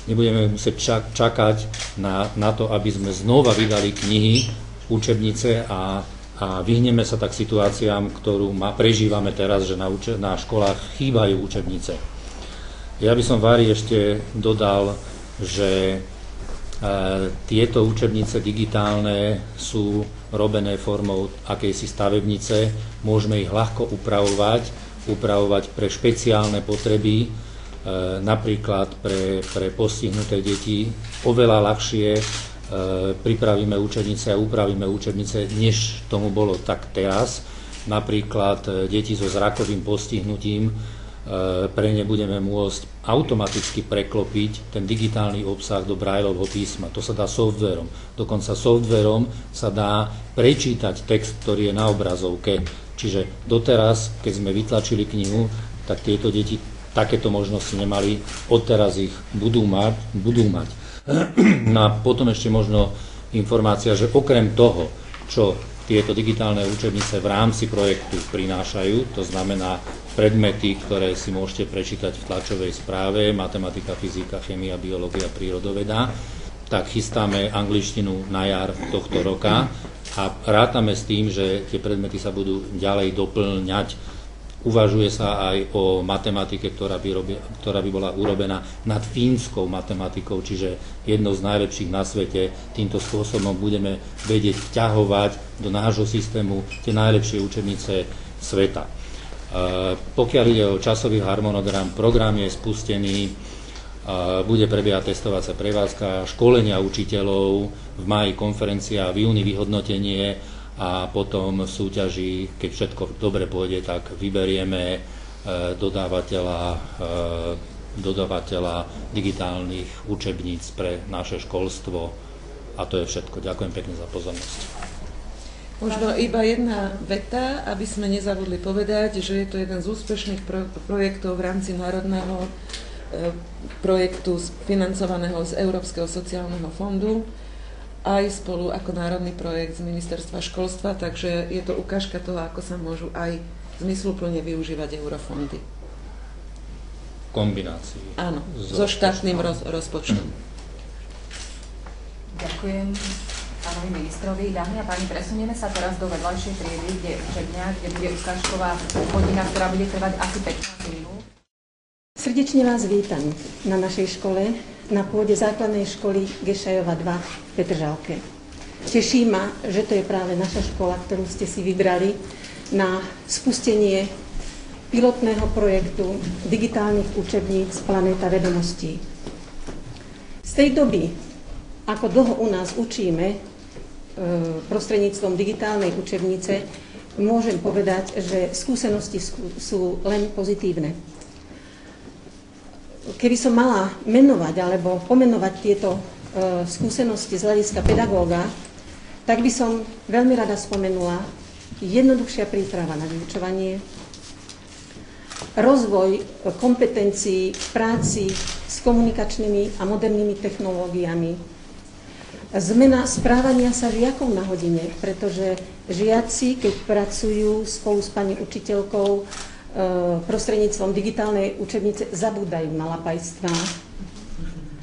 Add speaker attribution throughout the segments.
Speaker 1: nebudeme musieť čakať na to, aby sme znova vydali knihy, učebnice a vyhneme sa tak situáciám, ktorú prežívame teraz, že na školách chýbajú učebnice. Ja by som Vári ešte dodal, že tieto učebnice digitálne sú robené formou akejsi stavebnice, môžeme ich ľahko upravovať pre špeciálne potreby, napríklad pre postihnuté deti. Oveľa ľahšie pripravíme učebnice a upravíme učebnice, než tomu bolo tak teraz. Napríklad deti so zrakovým postihnutím, pre ne budeme môcť automaticky preklopiť ten digitálny obsah do Braillovho písma. To sa dá softverom. Dokonca softverom sa dá prečítať text, ktorý je na obrazovke. Čiže doteraz, keď sme vytlačili knihu, tak tieto deti takéto možnosti nemali. Odteraz ich budú mať. No a potom ešte možno informácia, že okrem toho, čo tieto digitálne učebnice v rámci projektu prinášajú, to znamená predmety, ktoré si môžete prečítať v tlačovej správe, matematika, fyzika, chémia, biológia, prírodoveda, tak chystáme angličtinu na jar tohto roka a rátame s tým, že tie predmety sa budú ďalej doplňať. Uvažuje sa aj o matematike, ktorá by bola urobená nad fínskou matematikou, čiže jednou z najlepších na svete. Týmto spôsobom budeme vedieť vťahovať do nášho systému tie najlepšie učebnice sveta. Pokiaľ ide o časový harmonogram, program je spustený, bude prebiehať testovacia prevádzka, školenia učiteľov, v máji konferencia, v júni vyhodnotenie a potom v súťaži, keď všetko dobre pôjde, tak vyberieme dodávateľa digitálnych učebníc pre naše školstvo a to je všetko. Ďakujem pekne za pozornosť.
Speaker 2: Možno iba jedna veta, aby sme nezabudli povedať, že je to jeden z úspešných projektov v rámci národného projektu financovaného z Európskeho sociálneho fondu, aj spolu ako národný projekt z Ministerstva školstva, takže je to ukážka toho, ako sa môžu aj zmysluplne využívať eurofondy.
Speaker 1: Kombinácii.
Speaker 2: Áno, so štátnym rozpočtom.
Speaker 3: Ďakujem pánovi ministrovi. Dámy a páni, presunieme sa teraz do vedľajšej triedy, kde je učebňa, kde bude ukážková hodina, ktorá bude trvať asi 15 minút.
Speaker 4: Srdečne vás vítam na našej škole, na pôde základnej školy Gešajova 2 v Petržalke. Teší ma, že to je práve naša škola, ktorú ste si vybrali na spustenie pilotného projektu digitálnych učebníc Planéta vedomostí. Z tej doby, ako dlho u nás učíme prostredníctvom digitálnej učebnice, môžem povedať, že skúsenosti sú len pozitívne. Keby som mala menovať alebo pomenovať tieto skúsenosti z hľadiska pedagóga, tak by som veľmi rada spomenula jednoduchšia príprava na vyučovanie, rozvoj kompetencií v práci s komunikačnými a modernými technológiami, zmena správania sa žiakov na hodine, pretože žiaci, keď pracujú spolu s pani učiteľkou prostredníctvom digitálnej učebnice, zabúdajú na lapajstvá,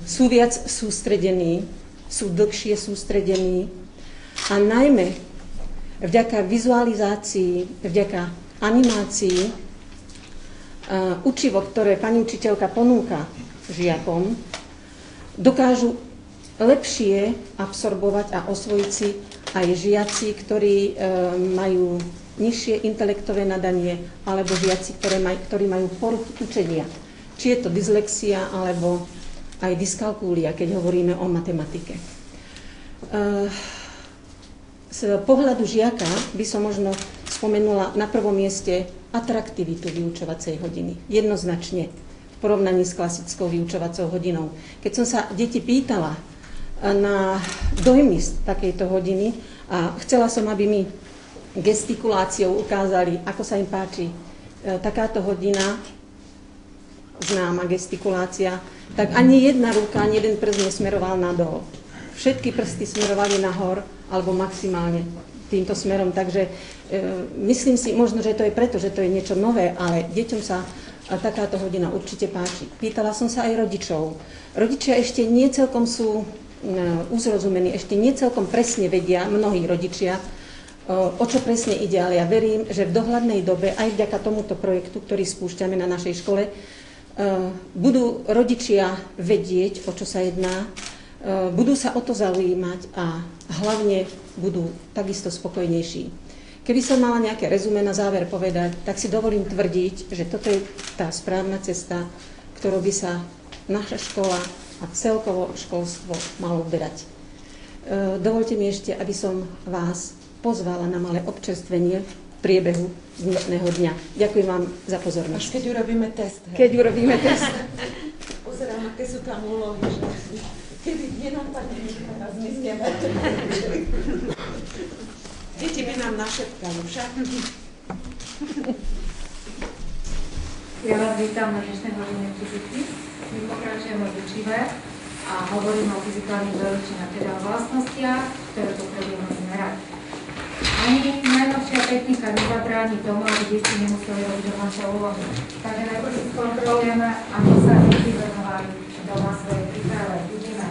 Speaker 4: sú viac sústredení, sú dlhšie sústredení a najmä vďaka vizualizácii, vďaka animácii, učivo, ktoré pani učiteľka ponúka žiakom, dokážu lepšie absorbovať a osvojiť si aj žiaci, ktorí majú nižšie intelektové nadanie, alebo žiaci, ktorí majú poruchy učenia. Či je to dyslexia, alebo aj dyskalkúlia, keď hovoríme o matematike. Z pohľadu žiaka by som možno spomenula na prvom mieste atraktivitu vyučovacej hodiny. Jednoznačne v porovnaní s klasickou vyučovacou hodinou. Keď som sa deti pýtala na dojmy z takejto hodiny a chcela som, aby mi gestikuláciou ukázali, ako sa im páči takáto hodina, známa gestikulácia, tak ani jedna ruka, ani jeden prst nesmeroval nadol. Všetky prsty smerovali nahor, alebo maximálne týmto smerom. Takže myslím si, možno, že to je preto, že to je niečo nové, ale deťom sa a takáto hodina určite páči. Pýtala som sa aj rodičov. Rodičia ešte nie celkom sú uzrozumení, ešte nie celkom presne vedia, mnohí rodičia, o čo presne ide, ale ja verím, že v dohľadnej dobe, aj vďaka tomuto projektu, ktorý spúšťame na našej škole, budú rodičia vedieť, o čo sa jedná, budú sa o to zaujímať a hlavne budú takisto spokojnejší. Keby som mala nejaké rezumé na záver povedať, tak si dovolím tvrdiť, že toto je tá správna cesta, ktorou by sa naša škola a celkovo školstvo malo uberať. Dovolte mi ešte, aby som vás pozvala na malé občerstvenie v priebehu dnešného dňa. Ďakujem vám za pozornosť.
Speaker 2: Až keď urobíme test.
Speaker 4: Keď urobíme test.
Speaker 2: Pozerám, aké sú tam úlohy, že kedy nenapadne, a zmizneme. Deti by nám našepkali však.
Speaker 5: Ja vás vítam na dnešnej hodine fyziky. My pokračujeme v učive a hovoríme o fyzikálnych veličinách, teda o vlastnostiach, ktoré potrebujeme zmerať. Ani najnovšia technika nezabráni tomu, aby deti nemuseli robiť domáce úlohy. Takže najprv si skontrolujeme, ako sa deti venovali doma svojej príprave. Vidíme,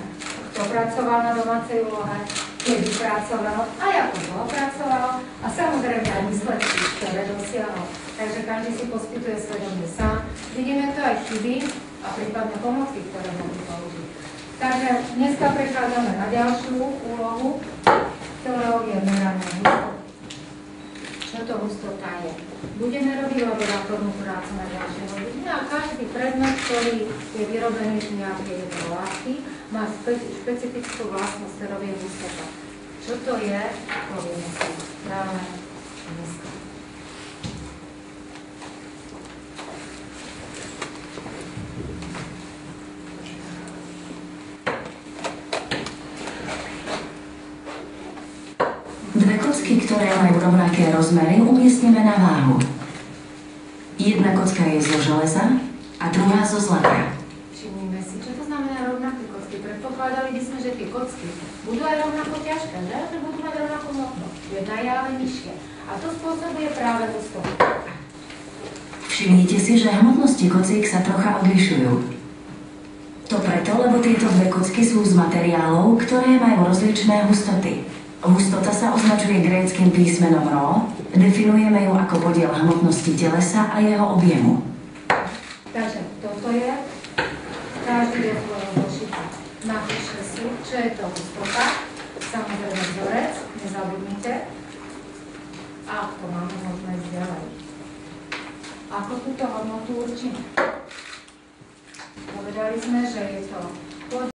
Speaker 5: kto pracoval na domácej úlohe, kedy pracoval a ako dlho pracoval a samozrejme aj výsledky, ktoré dosiahol. Takže každý si poskytuje svedomie sám. Vidíme to aj chyby a prípadne pomoci, ktoré môžu použiť. Takže dneska prechádzame na ďalšiu úlohu, ktorou je meranie hustoty. Čo to hustota je? Budeme robiť laboratórnu prácu na ďalšie hodiny a každý predmet, ktorý je vyrobený z nejakej jednej látky, má špecifickú vlastnosť, ktorou je hustota. Čo to je? Povieme si práve dneska.
Speaker 6: Dve kocky, ktoré majú rovnaké rozmery, umiestnime na váhu. Jedna kocka je zo železa a druhá zo zlata.
Speaker 5: Všimnime si, čo to znamená rovnaké kocky. Predpokladali by sme, že tie kocky budú aj rovnako ťažké, že budú mať rovnako hmotnosť. Jedna je ale nižšia. A to spôsobuje práve hustotu.
Speaker 6: Všimnite si, že hmotnosti kocík sa trocha odlišujú. To preto, lebo tieto dve kocky sú z materiálov, ktoré majú rozličné hustoty. Hustota sa označuje gréckym písmenom rho, definujeme ju ako podiel hmotnosti telesa a jeho objemu.
Speaker 5: Takže toto je, každý je svojho zošita. Napíšte si, čo je to hustota, samozrejme vzorec, nezabudnite. A to máme možné ďalej. Ako túto hodnotu určíme? Povedali sme, že je to